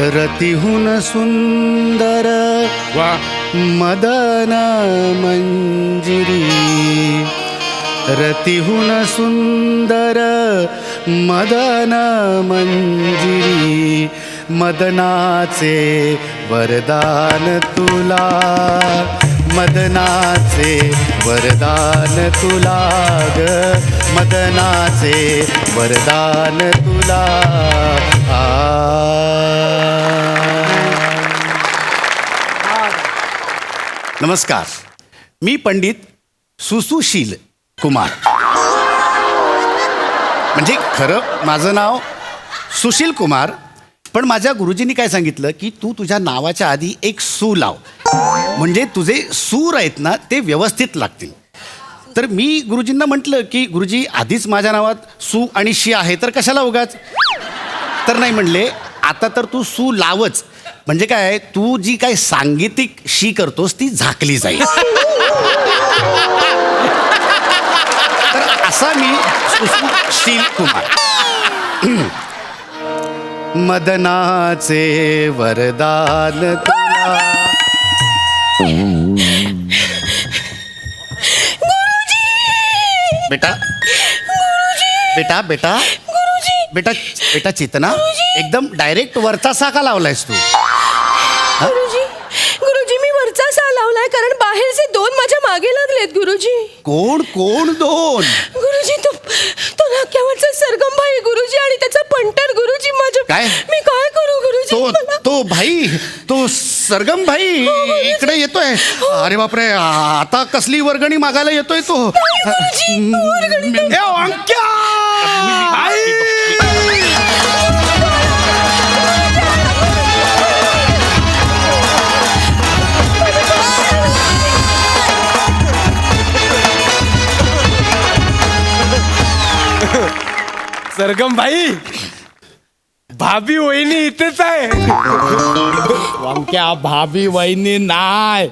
रतिहुन सुंदर वा मदन मंजिरी रतिहुन सुंदर मदन मंजिरी मदनाचे वरदान तुला मदनाचे वरदान तुला ग मदनाचे वरदान तुला नमस्कार, मी पंडित सुशील कुमार. म्हणजे खरं माझं नाव सुशील कुमार, पण माझ्या गुरुजींनी काय सांगितलं की तू तुझ्या नावाच्या आधी एक सू लाव, म्हणजे तुझे सूर आहेत ना ते व्यवस्थित लागतील. तर मी गुरुजींना म्हटलं की गुरुजी आधीच माझ्या नावात सू आणि शी आहे तर कशाला उगाच. तर नाही म्हणले, आता तर तू सू लावच, म्हणजे काय तू जी काय सांगीतिक शी करतोस ती झाकली जाईल. तर असा मी सुशील कुमार. मदनाचे वरदान तुला. बेटा बेटा बेटा बेटा बेटा चेतना, एकदम डायरेक्ट वरचा साका लावलायस तू. गुरुजी मी वरचा सा लावलाय कारण बाहेरचे दोन माझ्या मागे लागलेत गुरुजी. कोण कोण दोन? गुरुजी तो नाक्यावरचा सरगम भाई गुरुजी आणि त्याचा पंटर गुरुजी. माझ्या काय? मी काय करू गुरुजी? तो भाई, तो सरगम भाई इकडे येतोय. अरे बापरे, आता कसली वर्गणी मागायला येतोय तो? अंक्या सरगम भाई, भाभी वहिनी इथेच आहे. वांक्या भाभी वहिनी नाय,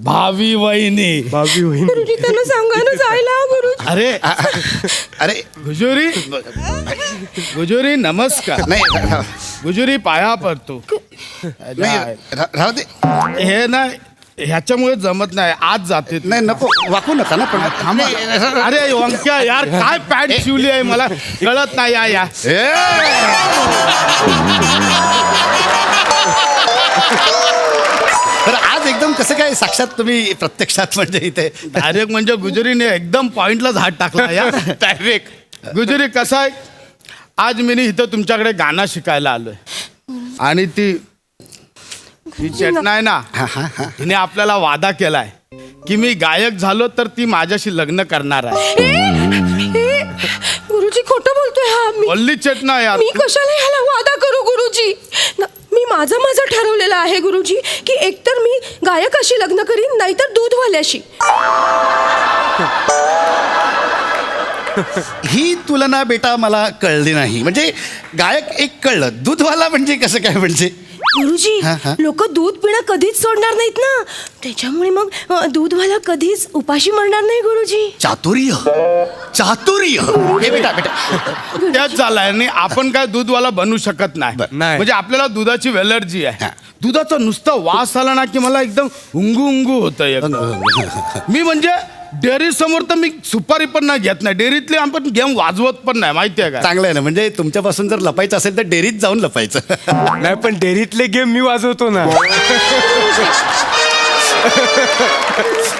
भावी वहिनी. भाभी वहिनी. गुरुजी त्यांना सांगा ना जायला गुरुजी. अरे अरे गुजुरी, गुजुरी नमस्कार. नाही गुजुरी पाया पडतो. नाही, राहू दे. हे ना ह्याच्यामुळे जमत नाही, आज जाते. नाही नको, वाकू नका ना. पण थांबा. अरे वांक्या यार, काय पॅन्ट शिवली आहे मला कळत नाही. या तर आज एकदम कसं काय साक्षात तुम्ही प्रत्यक्षात म्हणजे इथे डायरेक्ट म्हणजे गुजुरीने एकदम पॉइंटला झाड टाकला या डायरेक्ट. गुजुरी कसं आहे, आज मी इथं तुमच्याकडे गाणं शिकायला आलोय आणि ती चेतना आहे ना, तिने आपल्याला वादा केलाय की मी गायक झालो तर ती माझ्याशी लग्न करणार आहे. गुरुजी खोटं बोलतोय हा. ओल्ली चेतना यार. मी कशाला ह्याला वादा करू गुरुजी? मी माझं ठरवलेलं आहे गुरुजी की एकतर मी गायकाशी लग्न करीन नाहीतर दूधवाल्याशी. ही तुलना बेटा मला कळली नाही. म्हणजे गायक एक कळलं, दूधवाला म्हणजे कसं काय? म्हणजे गुरुजी लोक दूध पिणं कधीच सोडणार नाहीत ना, त्याच्यामुळे मग दूधवाला कधीच उपाशी मरणार नाही गुरुजी. चातुर्य चातुर्य. हे बेटा बेटा त्याच झालाय आणि आपण काय दूधवाला बनू शकत नाही. म्हणजे आपल्याला दुधाची एलर्जी आहे. दुधाचा नुसता वास आला ना की मला एकदम उंगू उंगू होतं. मी म्हणजे डेअरी समोर तर मी सुपारी पण नाही घेत नाही. डेअरीतले आपण गेम वाजवत पण नाही, माहिती आहे का? चांगलं आहे ना. म्हणजे तुमच्यापासून जर लपायचं असेल तर डेअरीत जाऊन लपायचं. नाही पण डेअरीतले गेम मी वाजवतो ना.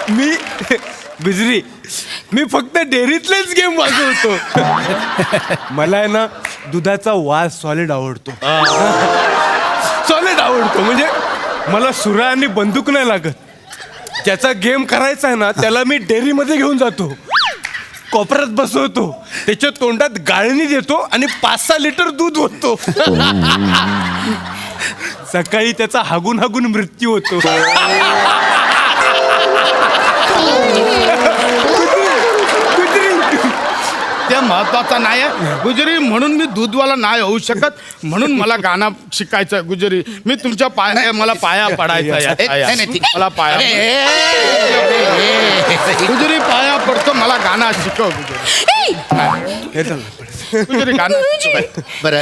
मी गुजरी, मी फक्त डेअरीतलेच गेम वाजवतो. मला आहे ना दुधाचा वास सॉलिड आवडतो. सॉलिड आवडतो म्हणजे मला सुरा आणि बंदूक नाही लागत. ज्याचा गेम करायचा आहे ना त्याला मी डेअरीमध्ये घेऊन जातो, कोपऱ्यात बसवतो, त्याच्या तोंडात गाळणी देतो आणि 5-6 लिटर दूध ओततो. सकाळी त्याचा हागून हागून मृत्यू होतो. ते महत्वाचा नाही आहे गुजरी, म्हणून मी दूधवाला नाही होऊ शकत, म्हणून मला गाणं शिकायचं. गुजरी मी तुमच्या पाया, मला पाया पडायचा. मला पाया, गुजरी पाया पडतो, मला गाणं शिकव गुजरी. गुजुरी गाणं बरं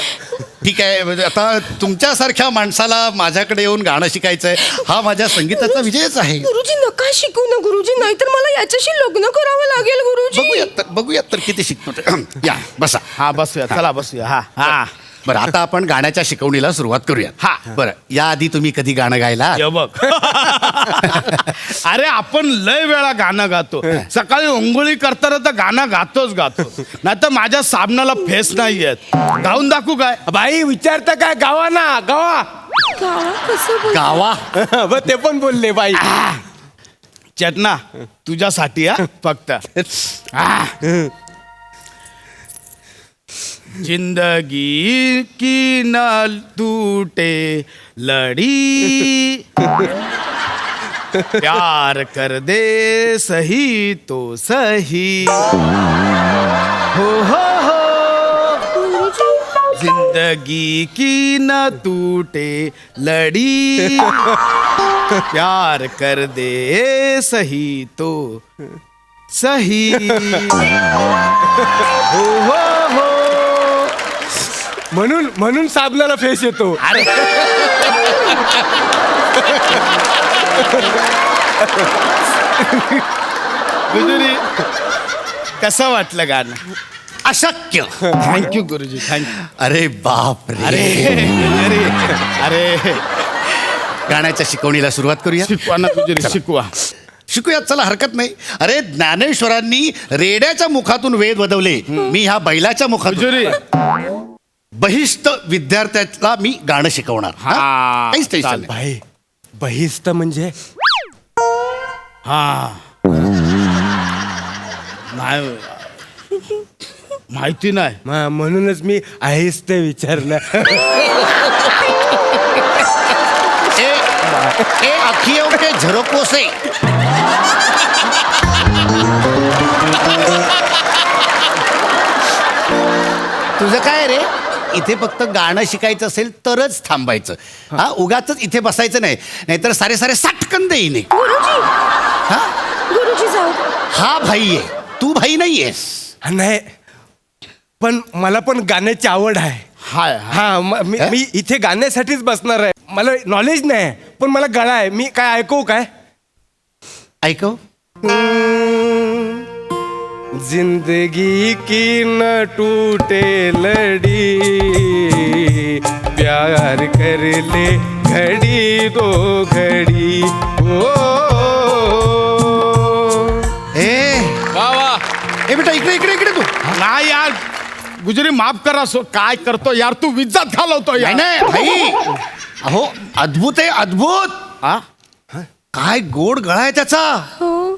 ठीक आहे म्हणजे आता तुमच्यासारख्या माणसाला माझ्याकडे येऊन गाणं शिकायचंय हा माझ्या संगीताचा विजयच आहे. गुरुजी नका शिकू ना गुरुजी, नाहीतर मला याच्याशी लग्न करावं लागेल गुरुजी. बघूयात तर किती शिकतो ते. या बसा. हा बसूया, चला बसूया. हा हा बरं आता आपण गाण्याच्या शिकवणीला सुरुवात करूया. हा. बरं याआधी तुम्ही कधी गाणं गायला? ये बघ अरे आपण लय वेळा गाणं गातो. सकाळी अंघोळी करताना तर गाणं गातो नाही तर माझ्या साबणाला फेस नाही येत. गाऊन दाखवू काय? बाई विचारता काय, गावा ना गावा. गावा कसं बोल- गावा. ब ते पण बोलले बाई. चेतना तुझ्यासाठी हा फक्त जिंदगी की न टूटे लड़ी प्यार कर दे सही तो सही हो जिंदगी की न टूटे लड़ी प्यार कर दे सही तो सही हो म्हणून साबणाला फेस येतो. अरे गुजुरी कसं वाटलं गाणं? अशक्य. थँक्यू गुरुजी, थँक्यू. अरे बाप रे. अरे गुजुरी, अरे गाण्याच्या शिकवणीला सुरुवात करूया. शिकवा ना गुजुरी, शिकवा. शिकूयात चला हरकत नाही. अरे ज्ञानेश्वरांनी रेड्याच्या मुखातून वेद वदवले, मी ह्या बैलाच्या मुखातून गुजुरी बहिष्ठ विद्यार्थ्याला मी गाणं शिकवणार. हा? हा, काहीच टेन्शन चालेल. नाही. बाई बहिस्त म्हणजे हा नाही माहिती नाही. म्हणूनच मी आहेच ते विचारलं. ए अखियों के झरोकों से तुझं काय रे? इथे फक्त गाणं शिकायचं असेल तरच थांबायचं. हा उगाच इथे बसायचं नाही, नाहीतर सारे सारे साटकन देईन. गुरुजी हा गुरुजी जाऊ. हा भाई आहे, तू भाई नाहीयेस. नाही पण मला पण गाण्याची आवड आहे. हाय हा मी इथे गाण्यासाठीच बसणार आहे. मला नॉलेज नाही पण मला गळा आहे. मी काय ऐकू काय? ऐकव. जिंदगी की न टूटे लड़ी प्यार कर ले घड़ी दो घड़ी ओ. वा वा. ए बेटा इकडे इकडे इकडे तू. नाही यार गुजरी माफ करा. काय करतो यार तू? विज्जत घालवतो नाही यार. नाही भाई, अहो अद्भुत आहे अद्भुत. हा? काय गोड गळा आहे त्याचा.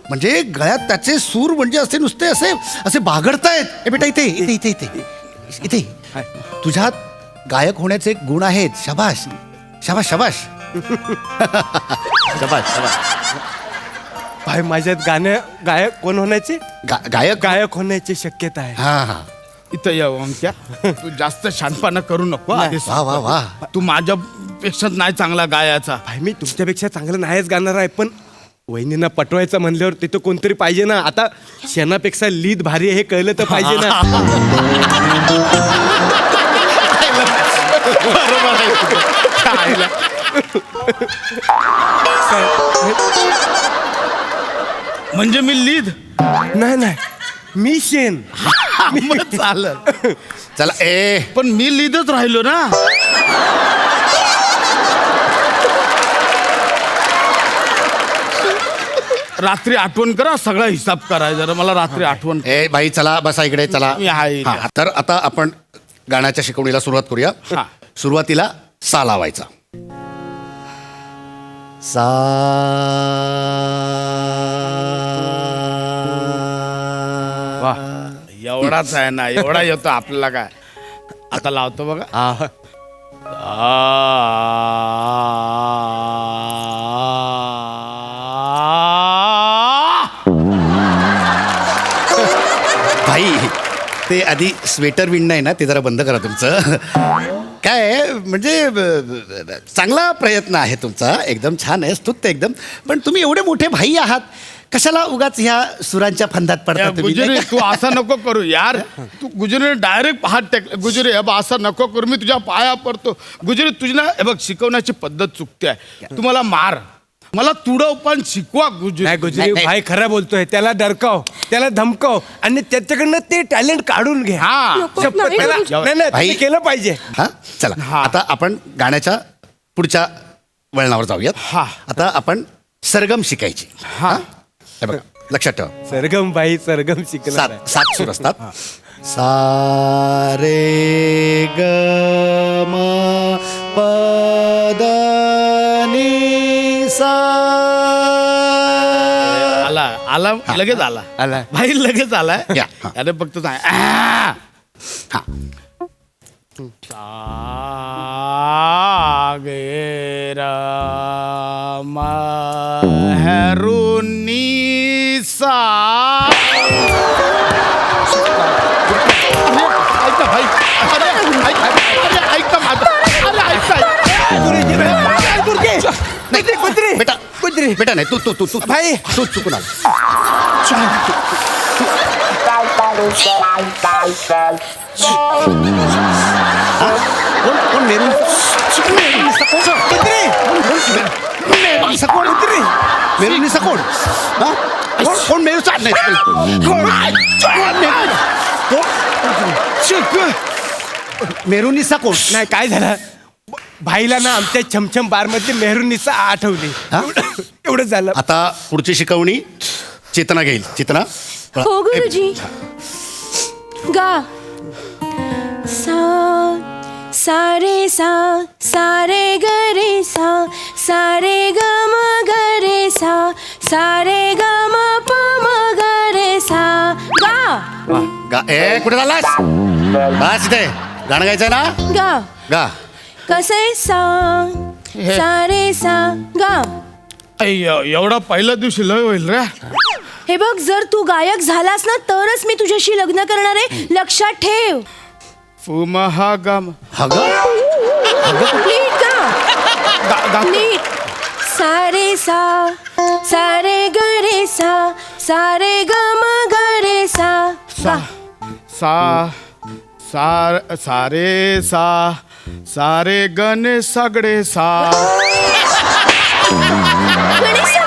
म्हणजे गळ्यात त्याचे सूर म्हणजे असे नुसते असे असे बागडतायत. ए बेटा इथे इथे इथे इथे इथे तुझ्यात गायक होण्याचे गुण आहेत. शाबाश शाबाश शाबाश शाबाश शाबाश. भाई माझ्यात गायक कोण होण्याची गायक गायक होण्याची शक्यता आहे. हा हा. इथं येऊ अंक्या. तू जास्त शानपणा करू नको. आधी वा वा वा. तू माझ्यापेक्षा नाही चांगला गायाचा. भाई मी तुमच्यापेक्षा चांगलं नाहीच गाणार आहे पण वहिनींना पटवायचं म्हणल्यावर तिथं कोणतरी पाहिजे ना. आता शेणापेक्षा लीद भारी आहे हे कळलं तर पाहिजे ना. बरोबर आहे तुझं. खायला. म्हणजे मी लीद नाही नाही मी शेण. मग चालत. चला ए पण मी लीदच राहिलो ना. रात्री आठवण करा, सगळा हिसाब करायचा जरा. मला रात्री आठवण. ए भाई चला बसा इकडे चला. मी आहे इथे. हा, तर आता आपण गाण्याच्या शिकवणीला सुरुवात करूया. हा. सुरुवातीला सा लावायचा. सा वा एवढाच आहे ना, एवढा येतो आपल्याला. काय आता लावतो बघा. हा. भाई ते आधी स्वेटर विणणं आहे ना ते जरा बंद करा तुमचं. काय आहे, म्हणजे चांगला प्रयत्न आहे तुमचा, एकदम छान आहे, स्तुत्य एकदम. पण तुम्ही एवढे मोठे भाई आहात, कशाला उगाच ह्या सुरांच्या फंदात पडता तुम्ही? गुजरी तू असं नको करू यार. तू गुजरी डायरेक्ट हात टेक. गुजरी हे बघ असं नको करू, मी तुझ्या पाया पडतो. गुजरी तुझी ना हे बघ शिकवण्याची पद्धत चुकते आहे. तू मला मार, मला तुडव पण शिकवा गुजरी. नाही गुजरी नाही. भाई खरं बोलतोय. त्याला डरकाव, त्याला धमकाव आणि त्याच्याकडनं ते टॅलेंट काढून घे. हा नको, शपथ, नाही त्याला- गुरुजी. नाही, नाही, भाई. तुम्ही केलं पाहिजे. हा चला हा. आता आपण गाण्याच्या पुढच्या वळणावर जाऊयात. हा. आता आपण सरगम शिकायची. हा हे बघा लक्षात ठेवा. सरगम भाई सरगम शिकणार आहे. सात सूर असतात. सा रे ग म प द नि सा. आला आला लगेच आला. आला. भाई लगेच आलाय. या, हा. अरे फक्त सांग. हा गे मरुनिसा. ऐक ना भाई. अरे ऐक ना माझं. अरे ऐक ना. नाही बेटा बेटा नाही तू तू तू तू भाई. तू चुकून आला. कोण कोण मेरून मेरुनीचा कोण? हा? कोण मेरूचा नाही मेरुनीचा कोण? नाही काय झालं भाईला ना आमच्या छमछम बार मध्ये मेहरुनिसा आठवली. हा? एवढं झालं. आता पुढची शिकवणी चेतना घेईल. चेतना हो गुरुजी. गा. सा सा रे ग रे सा रे ग म ग रे सा रे ग म प म ग रे सा. गा गा ए कुठे झालास? बस इथे गाणं गायचं ना. गा. गा. कसं आहे सा रे सा. गा. एवढा पहिल्या दिवशी लय होईल रे. हे बघ जर तू गायक झालास ना तरच मी तुझ्याशी लग्न करणार आहे. लक्षात ठेव. फुमहा गम. हा ग नीट गा. नीट. सा रे ग रे सा रे ग म ग रे सा. गा. सारे सारे गणे सगळे सा. गणेशा